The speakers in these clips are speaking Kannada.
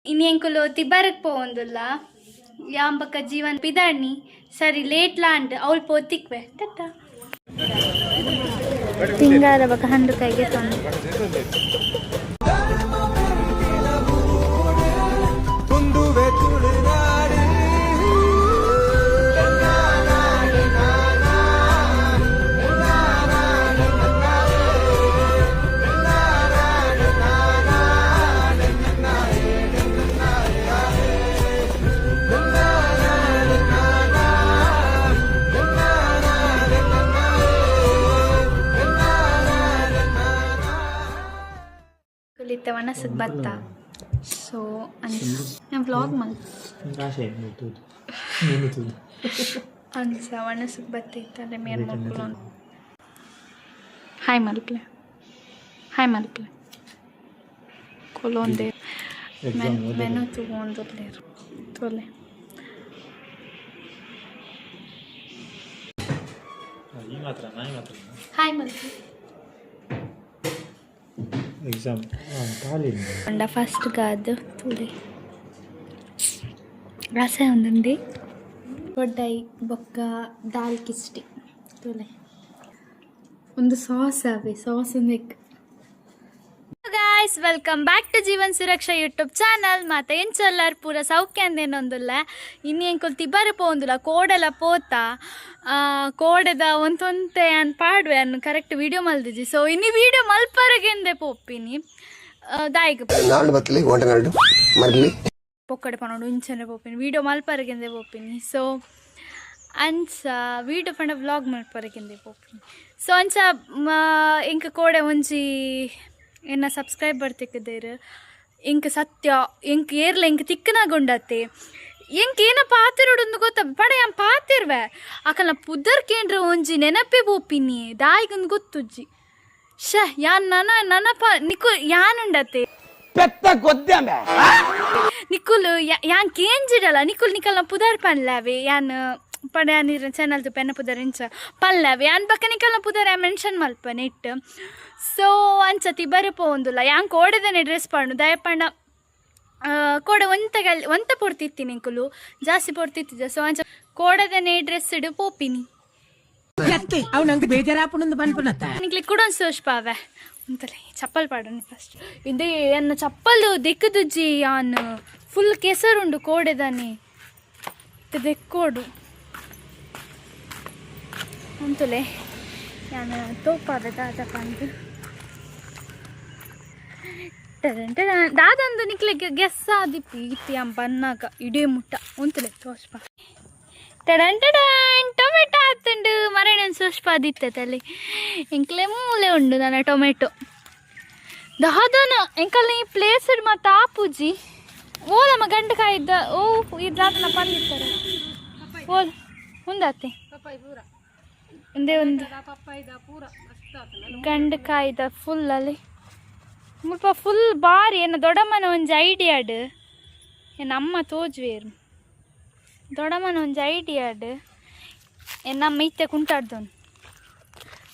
ಇನ್ನು ಎಂಕುಲು ತಿಬ್ಬರಕ್ಕೆ ಪೋವಂದುಲ್ಲ ಯಾಂಬಕ್ಕ ಜೀವನ್ ಪಿದಾಣಿ ಸರಿ ಲೇಟ್ ಲಾಂಡ್ ಅವಳು ಪೋತಿಕ್ವೆ ಟಟ್ಟ ತಿಂಗಾರ ಬಕ್ಕ ಹಂಡು ಕೈಗೆ ತಂದು ವನಸಕ್ಕೆ ಬತ್ತ ಸೊ ನಾನು ವ್ಲಾಗ್ ಅನ್ಸ ವನಸಕ್ಕೆ ಬತ್ತೈತಲ್ಲ ಮೇರ್ ಮಕ್ಕಳು hi ಮಲ್ಪ್ಲೆ ಕೊಲೊಂದೆ menu ತಗೊಂಡ್ಲೇರು ತೋಲೆ hi ಮಲ್ಪ್ಲೆ exam and first ಗಾದು ತುಳಿ ರಸ ಒಂದಂడి ದೊಡ್ಡೈ ಬೊಕ್ಕ ದಾಲ್ ಕಿಸ್ಟಿ ತುಳಿ ಒಂದು ಸಾಸ್ ಅವೆ ಸಾಸ್ ಬೇಕು guys welcome back to Jeevan Suraksha YouTube channel ಮತ್ತೆ ಎಂಚಲ್ಲಾರು ಪೂರ ಸೌಖ್ಯ ಅಂದೇನೊಂದುಲ್ಲ ಇನ್ನು ಎಂಕೊಲ್ ತಿಬ್ಬರು ಪೋಂದುಲ್ಲ ಕೋಡೆಲ್ಲ ಪೋತ ಕೋಡೆದ ಒಂತೊಂತೆ ಅನ್ ಪಾಡ್ವೆ ಅನ್ನು ಕರೆಕ್ಟ್ ವಿಡಿಯೋ ಮಲ್ದಿಜಿ ಸೊ ಇನ್ನು ವಿಡಿಯೋ ಮಲ್ಪರಗೆಂದೆ ಪೋಪಿನಿ ದಾಯಿಗೆ ಪೊಕ್ಕಡೆ ಪನೋಡು ಇಂಚನೆ ಪೋಪಿನಿ ವಿಡಿಯೋ ಮಲ್ಪರಗೆಂದೆ ಪೋಪಿನಿ ಸೊ ಅಂಚ ವಿಡಿಯೋ ಪಂಡ ವ್ಲಾಗ್ ಮಲ್ಪರಗೆಂದೆ ಪೋಪಿನಿ ಸೊ ಅಂಚ ಇಂಕ ಕೋಡೆ ಒಂಜಿ ಎನ್ನ ಸಬ್ಸ್ಕ್ರೈಬರ್ ತಿಕ್ಕದೇರು ಇಂಕ ಸತ್ಯ ಇಂಕ ಏರ್ಲ ಇಂಕ ತಿಕ್ಕನಾಗೊಂಡತ್ತೆ ಎಂಕ ಏನ ಪಾತಿರೋಡೊಂದು ಗೊತ್ತ ಪಡ ಯಾನ್ ಪಾತಿರ್ವೆ ಅಕಲ್ನ ಪುದರ್ ಕೇಂದ್ರ ಒಂಜಿ ನೆನಪೆ ಬೋಪಿನಿ ದಾಯಿಗೊಂದು ಗೊತ್ತುಜ್ಜಿ ಯಾನ್ ನನಪ ನಿಕು ಯಾನುಂಡತ್ತೆ ನಿಕುಲು ಯಾನ್ ಕೇಂಜಿಡಲ್ಲ ನಿಕಲ್ನ ಪುದರ್ ಪನ್ಲಾವೆ ಯಾನ್ ಪಡ ಯಾನಿರ ಚಾನಲ್ದು ಪೆನ್ನ ಪುದರ್ ಇಂಚ ಪನ್ಲಾವೆ ಯಾನ್ ಬಕ್ಕ ನಿಕಲ್ನ ಪುದರ್ ಮೆನ್ಷನ್ ಮಲ್ಪ ನೆಟ್ ಸೊ ಅಂಚತಿ ಬರೆ ಪೋಂದುಲ್ಲ ಯಾನ್ ಕೋಡೆದನೆ ಡ್ರೆಸ್ ಪಂಡು ದಯಪಂಡ ಕೋಡೆ ಒಂತ ಪೊಡ್ತಿತ್ತೀನಿ ಇಂಕುಲು ಜಾಸ್ತಿ ಪೊಡ್ತಿತ್ತಿದ್ದ ಸೊ ಅಂಚ ಕೋಡೆದನೆ ಡ್ರೆಸ್ ಇಡು ಪೋಪಿನಿ ನಿಕ್ಲಿ ಕುಡೊಂದು ಸೋಷ್ಪಾವೆ ಅಂತಲೇ ಚಪ್ಪಲ್ ಪಾಡೋಣ ಫಸ್ಟ್ ಇದೇ ಅನ್ನ ಚಪ್ಪಲು ದೆಕ್ಕದುಜ್ಜಿ ಯಾನ್ ಫುಲ್ ಕೆಸರುಂಡು ಕೋಡೆದನೆ ದೆಕ್ಕೋಡು ಅಂತಲೇ ನಾನು ತೋಪಾವೆ ದಾದ ಪಂದು ದಾದಂದು ನಿಕ್ಲಿಗೆ ಗೆಸ್ ಆದಿಪ್ಪಿ ಇತ್ತಿ ಅಂ ಬನ್ನಾಗ ಇಡೇ ಮುಟ್ಟ ಒಂತಲೆ ಸೋಸ್ಪ ಟೊಮೆಟೊ ಆತುಂಡು ಮರಣ ಸೋಸ್ಪ ಆದಿತ್ತಲ್ಲಿ ಎಂಕ್ಲೆ ಮೂಲೆ ಉಂಡು ನನ್ನ ಟೊಮೆಟೊ ದಾದನ ಎಂಕಲ್ ಈ ಪ್ಲೇಸ್ ಮತ್ತು ಆಪುಜಿ ಓಲಮ್ಮ ಗಂಡು ಕಾಯಿದ್ದ ಓ ಇದಾತನ ಪಂದಿತ್ತಾರೆ ಓಲ್ ಮುಂದಾತೆ ಒಂದೇ ಒಂದು ಗಂಡು ಕಾಯ್ದ ಫುಲ್ ಅಲ್ಲಿ ಮುಲ್ಪ ಫುಲ್ ಬಾರಿ ಎನ್ನ ದೊಡ್ಡಮ್ಮನ ಒಂಜಿ ಐಡಿಯಾಡ್ ಎನ್ನ ಅಮ್ಮ ತೋಜ್ವೇರು ದೊಡ್ಡಮ್ಮನ ಒಂಜಿ ಐಡಿಯಾಡ್ ಎನ್ನಮ್ಮ ಇತ್ತೆ ಕುಂಟಾಡ್ದೊಂದು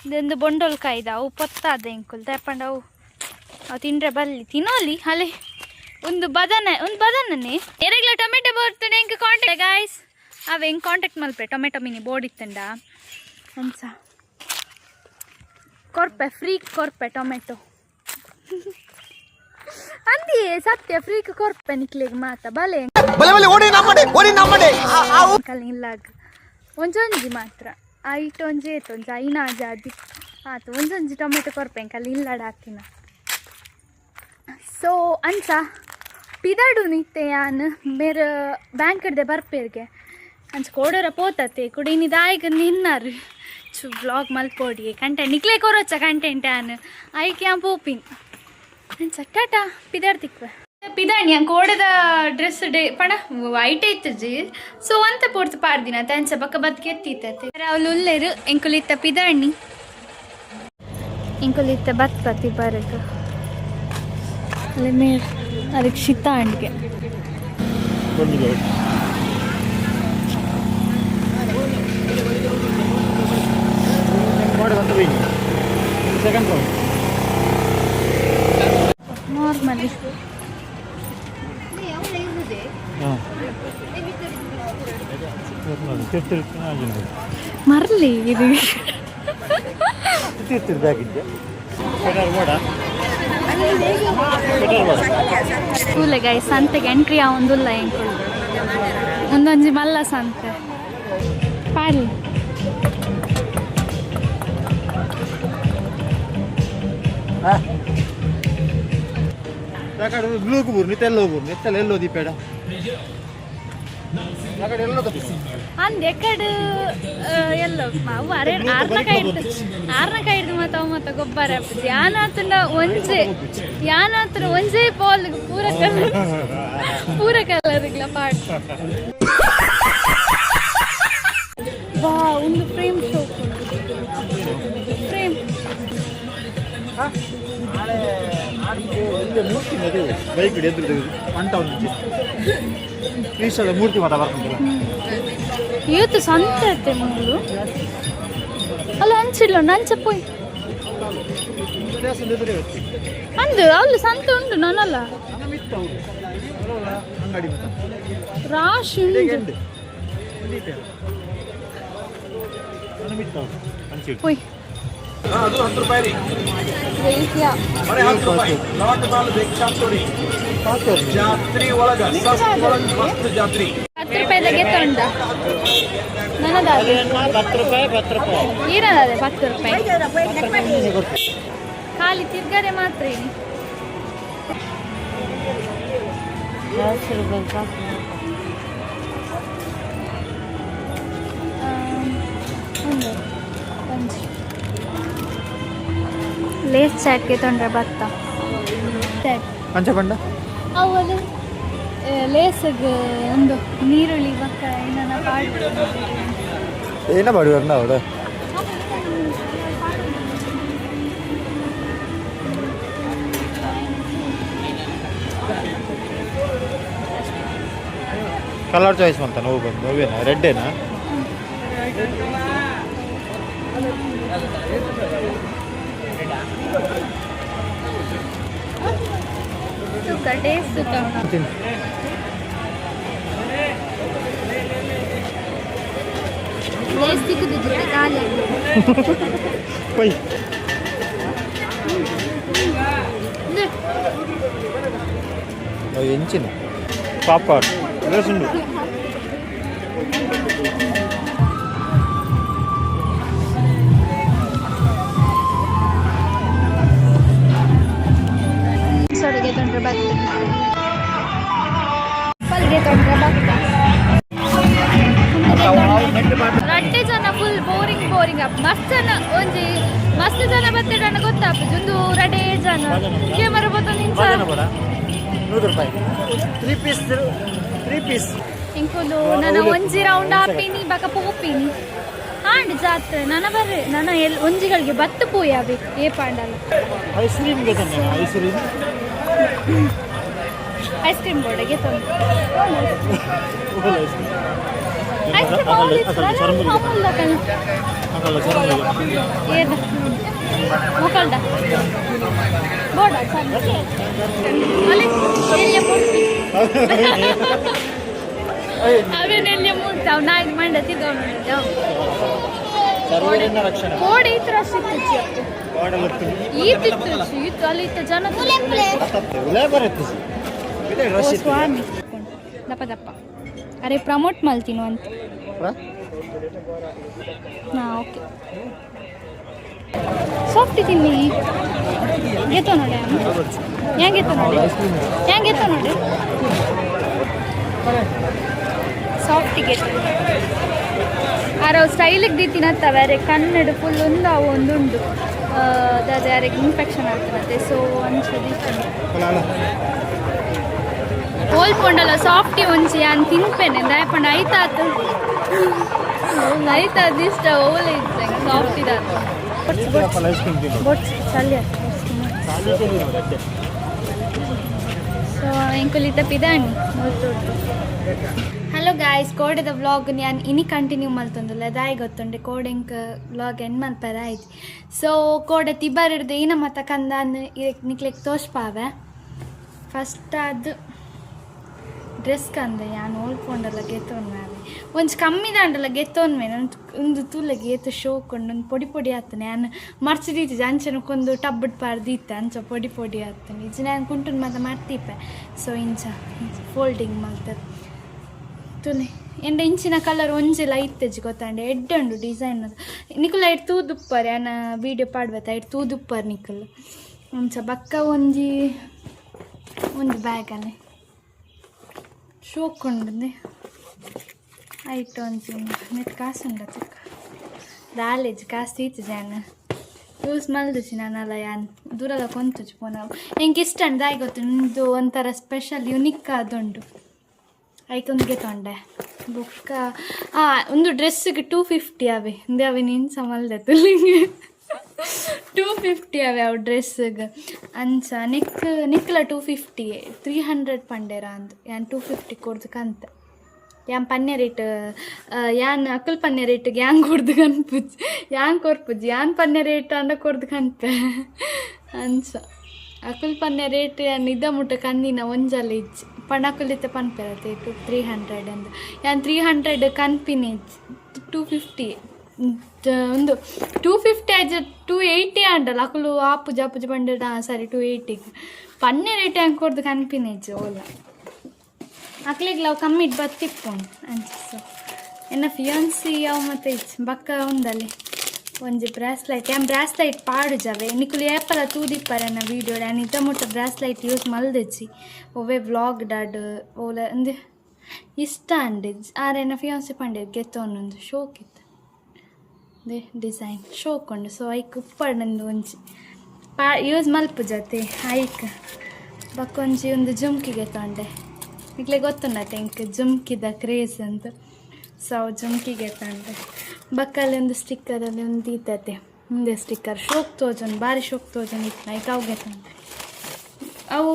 ಇದೊಂದು ಬೊಂಡೋಲ್ ಕಾಯ್ದ ಅವು ಪೊತ್ತಾದ ಎಂಕುಲ್ ತಪ್ಪಂಡ ಅವು ತಿಂಡ್ರೆ ಬಲ್ಲಿ ತಿನ್ನೋಲಿ ಅಲೆ ಒಂದು ಬದನನೆ ಎರೆಗ್ಲ ಟೊಮೆಟೊ ಬರ್ತದೆ ಎಂಕ ಕಾಂಟ್ಯಾಕ್ಟ್ ಗಾಯ್ಸ್ ಅವೆ ಹೆಂಗೆ ಕಾಂಟ್ಯಾಕ್ಟ್ ಮಲ್ಪೆ ಟೊಮೆಟೊ ಮಿನಿ ಬೋರ್ಡ್ ಇತ್ತಂಡ ಅಂಚ ಕೊರ್ಪೆ ಫ್ರೀ ಕೊರ್ಪೆ ಟೊಮೆಟೊ ಅಂದಿ ಸತ್ಯ ಫ್ರೀಕ್ ಕೊರ್ಪೆ ನಿಕ್ಲಿಗೆ ಮಾತ ಬಲೆ ಇಲ್ಲಾಗ ಒಂಜೊಂಜಿ ಮಾತ್ರ ಐಟ್ ಒಂಜಿ ಏತೊಂಜಿ ಐನಾ ಜಾದಿ ಆತು ಒಂಜೊಂಜಿ ಟೊಮೆಟೊ ಕೊರ್ಪೆ ಕಲ್ಲಿ ಇಲ್ಲಾಡ ಹಾಕಿನ ಸೊ ಅಂಚ ಪಿದಾಡು ನಿತ್ತೆ ಯಾನ್ ಬೇರೆ ಬ್ಯಾಂಕ್ ಹಿಡ್ದೆ ಬರ್ಪೇರ್ಗೆ ಅಂಚ ಕೋಡೋರ ಪೋತತ್ತೆ ಕುಡಿನಿ ದಾಯಿಗ ನಿನ್ನಾರು ಚು ಬ್ಲಾಗ್ ಮಲ್ಪೋಡಿ ಕಂಟೆಂಟ್ ನಿಕ್ಲೆ ಕೊರೊಚ್ಚ ಕಂಟೆಂಟ್ ಯಾನ್ ಐಕೆ ಯಾನ್ ಪೋಪಿನ್ ಅಂಚ ಟಾಟಾ ಪಿದಾಡ್ತಿಕ್ವೆ ಪಿದಾಣಿ ಯಾನ್ ಕೋಡದ ಡ್ರೆಸ್ ಡೇ ಪಣ ವೈಟ್ ಐತಜ್ಜಿ ಸೊ ಅಂತ ಪೋಡ್ತು ಪಾಡ್ದಿನ ತಂಚ ಬಕ್ಕ ಬದ್ಕೆ ಎತ್ತಿತ್ತೆ ಅವ್ಲು ಉಲ್ಲೇರು ಎಂಕುಲಿತ್ತ ಪಿದಾಣಿ ಎಂಕುಲಿತ್ತ ಬತ್ಪತಿ ಬರಗ ಅಲ್ಲಿ ಮೇರ್ ಅದಕ್ಕೆ ಶಿತ ಅಂಡ್ಗೆ ನಾರ್ಮಲಿ ಮರಲಿ ಇದು ಸ್ಕೂಲ್ ಗೈ ಸಂತೆಗೆ ಎಂಟ್ರಿ ಆವೊಂದುಲ್ಲ ಎಂಕು ಒಂದೊಂಜಿ ಮಲ್ಲ ಸಂತೆ ಪಾರ್ಲಿ ಬ್ಲೂಕ್ ಬೂರ್ನಿ ತೆಲ್ಲೋ ಬೂರ್ನಿ ಎತ್ತಲ್ಲ ಎಲ್ಲೋ ದೀಪೇಡ ಅಂದ್ ಎಕಡೆ ಎಲ್ಲೋ ಅವು ಆರ್ನ ಕೈಡ್ದು ಮತ್ತು ಅವು ಮತ್ತು ಗೊಬ್ಬರ ಹಾಪಿಸಿ ಯಾನಾತನ ಒಂಜೇ ಪಾಲ್ ಪೂರ ಕಲರ್ಗಳ ಪಾಟ್ ಬಾ ಒಂದು ಫ್ರೇಮ್ ಶೋಪ್ ಫ್ರೇಮ್ ಮೂರ್ತಿ ಬೈಕ್ ಎದುರು ಅಂಟ ಒಂದು ಈಶ್ವರ ಮೂರ್ತಿ ಮಾತಾ ಬರ್ತಿಲ್ಲ ಇವತ್ತು ಸಂತೆ ಇರ್ತೆ ಮೂರು ಅಲ್ಲ ಹಂಚಿಲ್ಲ ನಂಚ ಪೋಯ್ ಅಂದು ಅಲ್ಲಿ ಸಂತೆ ಉಂಟು ನಾನಲ್ಲ ರಾಶಿ ಉಂಟು ಪೋಯ್ ಅದು 10 ರೂಪಾಯಿ ರೀ ಬರೀ 10 ರೂಪಾಯಿ ಲಾಟ್ ಬಾಲ್ ಬೇಕು ಜಾತ್ರಿ ಒಳಗ ಮಸ್ತ್ ಜಾತ್ರಿ 10 ರೂಪಾಯಿದಾಗೆ ತೊಂಡ ನನದಾದೆ 10 ರೂಪಾಯಿ ಏನದಾದೆ 10 ರೂಪಾಯಿ ಖಾಲಿ ತಿರ್ಗಾರೆ ಮಾತ್ರ ಏನು ಲೇಸ್ ಚಾಟ್ಗೆ ತೊಂಡ್ರೆ ಭತ್ತ ಪಂಚಪಂಡ ಅವಳು ಲೇಸಿಗೆ ಒಂದು ನೀರುಳ್ಳಿ ಬಕ್ಕ ಏನಾನ ಏನ ಮಾಡುವ ಅವಳು ಕಲರ್ ಚಾಯ್ಸ್ ಅಂತ ನೋವು ಬಂದು ನೋವೇನಾ ರೆಡ್ಡೇನಾ ಟೇಸ್ಟ್ ಸಿಗುದಿದ್ರೆ ಖಾಲಿ ಎಂಚಿನ ಪಾಪಾಡ್ ಸುಂಡು ಸೊಡಗೆ ತೊಂಡ್ರೆ ಭತ್ತ ಪಲ್ಗೆ ತೊಂಡ್ರೆ ಭತ್ತ ರಡ್ಡೆ ಜನ ಫುಲ್ ಬೋರಿಂಗ್ ಅಪ್ ಮಸ್ತ್ ಜನ ಒಂಜಿ ಮಸ್ತ್ ಜನ ಬತ್ತೇಡಣ್ಣ ಗೊತ್ತಾಪ ಒಂದು ರಡ್ಡೆ ಜನ ಕ್ಯಾಮರಾ ಬತ್ತ ನಿಂಚ 100 ರೂಪಾಯಿ 3 ಪೀಸ್ ಇಂಕೊಂಡು ನನ್ನ ಒಂಜಿ ರೌಂಡ್ ಹಾಪಿನಿ ಬಕ ಪೋಪಿನಿ ಆಂಡ್ ಜಾತ್ರೆ ನನ್ನ ಬರ್ರೆ ನನ್ನ ಒಂಜಿಗಳಿಗೆ ಬತ್ತ ಪೋಯಾವೆ ಏ ಪಾಂಡಲ್ಲ ಐಸ್ ಕ್ರೀಮ್ ಬೋರ್ಡಿಗೆ ತಂದು ಮೊಕಲ್ಡ ಬೋರ್ಡ ಅವೇನೆಲ್ಲ ಮೂಡ್ತಾವ್ ನಾ ಇದು ಮಂಡ ತಿದ್ದವ್ ಕೋಡೆ ಈ ತರ ಈತಿತ್ತು ಅಲ್ಲಿ ಇತ್ತ ಜನ ಸ್ವಾಮಿ ದಪ್ಪ ಅರೆ ಪ್ರಮೋಟ್ ಮಾಡ್ತೀನು ಅಂತ ಹಾಂ ಓಕೆ ಸಾಫ್ಟ್ ತಿನ್ನಿ ಗೆತ್ತೋ ನೋಡಿ ಹೆಂಗೆತ್ತೋ ನೋಡಿ ಸಾಫ್ಟಿಗೆ ಅವು ಸ್ಟೈಲಿಗೆ ದೀತಿನತ್ತ ಬೇರೆ ಕನ್ನಡ ಫುಲ್ ಒಂದು ಅವು ಒಂದುಂಡು ಅದೇ ಯಾರಿಗೆ ಇನ್ಫೆಕ್ಷನ್ ಆಗ್ತಾನತ್ತೆ ಸೊ ಅನ್ಸದಿ ಹೋಲ್ಪೊಂಡಲ್ಲ ಸಾಫ್ಟಿ ಒಂಚಿ ನಾನು ತಿನ್ಪೇನೆ ದಯಪಂಡ ಆಯ್ತಾತ ಇಷ್ಟ ಓಲೆ ಇದ್ದೆ ಸಾಫ್ಟ್ ಇದಾತ ಚಲ್ಲಿ ಸೊ ಎಂಕುಲಿತ ಪಿದಾಣಿ ಹಲೋ ಗಾಯ್ಸ್ ಕೋಡೆದ ವ್ಲಾಗ್ ನಾನು ಇನಿ ಕಂಟಿನ್ಯೂ ಮಲ್ತೊಂದುಲ್ಲ ದಾಯಿ ಗೊತ್ತುಂಡೆ ಕೋಡೆಂಕ್ ವ್ಲಾಗ್ ಎಂಡ್ ಮಲ್ಪದ ಆಯ್ತು ಸೊ ಕೋಡೆ ತಿಬ್ಬರಿಡ್ದು ಏನ ಮತ್ತ ಕಂದ ನಿಕ್ಲೆಗ್ ತೋರ್ಸ್ಪಾವೆ ಫಸ್ಟ್ ಅದು ಡ್ರೆಸ್ ಕಂದೆ ಯಾನು ಓಲ್ಕೊಂಡಲ್ಲ ಗೆತ್ತೋನ್ವೆ ಅವೆ ಒಂಚು ಕಮ್ಮಿ ದಾಂಡಲ್ಲ ಗೆತ್ತೋನ್ವೆ ಒಂದು ತೂಲಗೆ ಏತು ಶೋಕೊಂಡು ಒಂದು ಪೊಡಿ ಪೊಡಿ ಆಗ್ತಾನೆ ನಾನು ಮರ್ಚಿದೀತಿ ಅಂಚನಕ್ಕೊಂದು ಟಬ್ಬಡ್ ಪಾರ್ದಿತ್ತೆ ಅಂಚ ಪೊಡಿ ಪೊಡಿ ಆಗ್ತಾನೆ ಇಜ ನಾನು ಕುಂಟು ಮಾತ ಮಾಡ್ತೀಪೆ ಸೊ ಇಂಚ ಫೋಲ್ಡಿಂಗ್ ಮಾಡ್ತಾರೆ ತುಲೆ ಎಂಡ ಇಂಚಿನ ಕಲರ್ ಒಂಜೆಲ್ಲ ಇತ್ತೆಜಿ ಗೊತ್ತಾಂಡೆ ಎಡ್ಡುಂಡು ಡಿಸೈನ್ ನಿಕುಲ ಎಡ್ ತೂದುಪ್ಪರ್ ಯಾನ ವೀಡಿಯೋ ಪಾಡ್ಬೇತ ಎಡ್ ತೂದುಪ್ಪರ್ ನಿಕುಲ್ ಒಂಚ ಬಕ್ಕ ಒಂದು ಬ್ಯಾಗಲ್ಲಿ ಶೋಕೊಂಡೆ ಆಯ್ತು ಒಂಚು ನೆಟ್ ಕಾಸು ಉಂಡ ಚಿಕ್ಕ ದಾಲೇಜ್ ಕಾಸು ತೀತು ಜಾನ ಯೂಸ್ ಮಲ್ದಿಸಿ ನಾನಲ್ಲ ಯಾನ್ ದೂರಲ್ಲ ಕೊಂತುಜು ಪೋನ ಎಂಗೆ ಇಷ್ಟ ಅಂಡ್ ದಾಯಿ ಗೊತ್ತು ನಿಮ್ಮದು ಒಂಥರ ಸ್ಪೆಷಲ್ ಯುನಿಕ್ ಆದುಂಡು ಐಕೊಂದಿಗೆ ತೊಂಡೆ ಬುಕ್ಕ ಒಂದು ಡ್ರೆಸ್ಸಿಗೆ 250 ಅವೆ ಹಿಂದೆ ಅವೆ ನೀನು ಸಮಲ್ದತ್ತು 250 ಅವೆ ಅವು ಡ್ರೆಸ್ಸಿಗೆ ಅಂಚ ನಿಕ್ಲ 250 300 ಪಂಡೇರ ಅಂದು ಯಾನ್ 250 ಕೊಡ್ದಕ್ಕಂತ ಯಾನ್ ಪನ್ಯ ರೇಟ್ ಯಾನ್ ಅಕ್ಕಲ್ ಪನ್ಯ ರೇಟಿಗೆ ಯಾನ್ ಕೊಡ್ದು ಕನ್ಪುಜ್ ಯಾನ್ ಕೊರ್ಪುಜ್ ಯಾನ್ ಪನ್ಯ ರೇಟ್ ಅಂಡ ಕೊಡ್ದು ಕನ್ಪೆ ಅಂಚ ಅಕ್ಕಲ್ ಪನ್ಯ ರೇಟ್ ಯಾನ್ ಇದ್ದ ಮುಟ್ಟ ಕಂದಿನ ಒಂಜಲ್ಲ ಇಜ್ಜಿ ಪಣಕಲಿತ್ತೆ ಪನ್ಪೆರತ್ತೆ 300 ಅಂದು ಯಾನ್ 300 ಕನ್ಪಿನಿ 250 ಒಂದು 250 ಆಯ್ತು 280 ಅಂಡಲ್ಲ ಅಕ್ಕಲು ಆಪುಜ ಬಂಡ ಸರಿ 280 ಪನ್ನೆ ರೇಟ್ ಹೆಂಗೆ ಕೊಡ್ದು ಕನ್ಪಿನೇಜ್ ಓಲ ಅಕ್ಲಿಗೆ ನಾವು ಕಮ್ಮಿ ಬತ್ತಿಪ್ಪೋಣು ಅನ್ಸ ಎನ್ನ ಫಿಯಾನ್ಸಿ ಯಾವ ಮತ್ತೆ ಇಚ್ಚು ಬಕ್ಕ ಒಂದಲ್ಲಿ ಒಂಜಿ ಬ್ರಾಸ್ಲೈಟ್ ಯಾನ್ ಬ್ರಾಸ್ಲೈಟ್ ಪಾಡು ಜವೆ ನಿಕುಲು ಏಪಲ ತೂದಿಪ್ಪರನ್ನ ವೀಡಿಯೋ ಯಾನ್ ಇದ್ದ ಮುಟ್ಟ ಬ್ರಾಸ್ಲೈಟ್ ಯೂಸ್ ಮಲ್ದೆಚ್ಚಿ ಒವ್ವೆ ವ್ಲಾಗ್ ಡಾಡ್ ಓಲ ಅಂದೆ ಇಷ್ಟ ಅಂಡೆ ಆರೆನ್ನ fiancée Pande ಗೆತ್ತೊಂದೊಂದು ಶೋಕಿತ್ತು they design ಶೋಕೊಂಡು so hike ಉಪ್ಪಡಂದು ಒಂಜಿ ಯೂಸ್ ಮಲ್ಪು ಜತೆ ಐಕ್ ಬಕ್ಕೊಂಜಿ ಒಂದು ಜುಮ್ಕಿಗೆ ತೊಂಡೆ ಈಗಲೇ ಗೊತ್ತುಂಡತ್ತೆ ಇಂಕ್ ಜುಮ್ಕಿದ ಕ್ರೇಜ್ ಅಂತ ಸೊ ಜುಮ್ಕಿಗೆ ತಂಡೆ ಬಕ್ಕಲ್ಲಿ ಒಂದು ಸ್ಟಿಕ್ಕರಲ್ಲಿ ಒಂದು ಇದ್ದತೆ ಮುಂದೆ ಸ್ಟಿಕ್ಕರ್ ಶೋಕ್ ತೋಜನ್ ಭಾರಿ ಶೋಕ್ ತೋಜನ್ ಇತ್ತು ನೈಟ್ ಅವುಗೆ ತಂದೆ ಅವು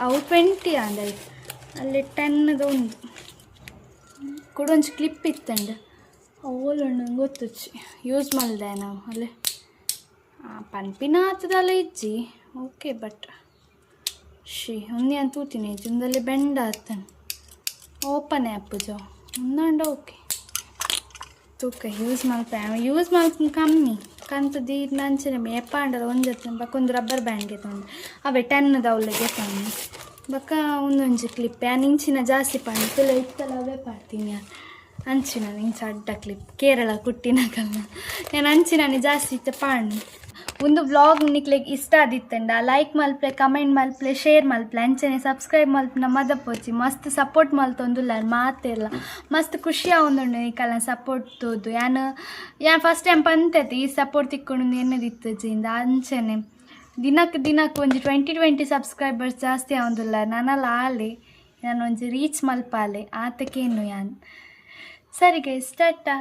20 ಅಂದ ಅಲ್ಲಿ 10ದ ಒಂದು ಕೊಡೊಂಚು ಕ್ಲಿಪ್ ಇತ್ತಂಡು ಅವಳು ನಂಗೆ ಗೊತ್ತುಚ್ಚಿ ಯೂಸ್ ಮಾಡಿದೆ ನಾವು ಅಲ್ಲೇ ಪನ್ಪಿನ ಆತದಲ್ಲ ಇಜ್ಜಿ ಓಕೆ ಬಟ್ ಒಂದು ಏನು ತೂತಿನಿ ಇಜ್ಜಿ ಒಂದಲ್ಲಿ ಬೆಂಡ ಆತನು ಓಪನ್ ಆ್ಯಪ್ ಜೋ ಒಂದಂಡ ಓಕೆ ತೂಕ ಯೂಸ್ ಮಲ್ಪ ಕಮ್ಮಿ ಕಂತದ್ದು ಇದು ನಂಚಿನ ಎಪ್ಪ ಅಂಡಲ್ಲ ಒಂಜತ್ತು ಬಕ್ಕೊಂದು ರಬ್ಬರ್ ಬ್ಯಾಂಡ್ಗೆ ತೊಂಡು ಅವೇ 10ದ ಅವಳಿಗೆ ತೊಂಡು ಬಕ್ಕ ಒಂದೊಂಜಿ ಕ್ಲಿಪ್ ಯಾನ್ ಇಂಚಿನ ಜಾಸ್ತಿ ಪಂಡು ಇತ್ತಲ್ಲ ಅವೇ ಪಾಡ್ತೀನಿ ಅಂಚಿನ ಇಂಚ ಅಡ್ಡ ಕ್ಲಿಪ್ ಕೇರಳ ಕುಟ್ಟಿನ ಕಲ್ಲ ನಾನು ಅಂಚಿನ ಜಾಸ್ತಿ ಇತ್ತು ಪಾಂಡು ಒಂದು ವ್ಲಾಗ್ ನಿಕ್ಲೆಗ್ ಇಷ್ಟ ಆದಿತ್ತಂಡ ಲೈಕ್ ಮಲ್ಪೆ ಕಮೆಂಟ್ ಮಲ್ಪೆ ಶೇರ್ ಮಲ್ಪೆ ಅಂಚನೆ ಸಬ್ಸ್ಕ್ರೈಬ್ ಮಲ್ಪನ ಮದ ಪೋಚಿ ಮಸ್ತ್ ಸಪೋರ್ಟ್ ಮಲ್ತೊಂದುಲ್ಲ ಮಾತೆಲ್ಲ ಮಸ್ತ್ ಖುಷಿ ಆವೊಂದುಂಡು ನಿಕಲ್ನ ಸಪೋರ್ಟ್ ತೋದು ಯಾನ್ ಫಸ್ಟ್ ಟೈಮ್ ಪಂತೈತಿ ಈ ಸಪೋರ್ಟ್ ತಿಕ್ಕೊಂಡು ಎನ್ನದಿತ್ತಜಿಂದ ಅಂಚನೆ ದಿನಕ್ಕೆ ಒಂಜಿ 20 ಸಬ್ಸ್ಕ್ರೈಬರ್ಸ್ ಜಾಸ್ತಿ ಆವೊಂದುಲ್ಲ ನಾನಲ್ಲ ಆಲೆ ನಾನು ಒಂಜಿ ರೀಚ್ ಮಲ್ಪಾಲೆ ಆತಕ್ಕೇನು ಯಾನ್ ಸರಿ ಗೈಸ್ ಟಾಟಾ.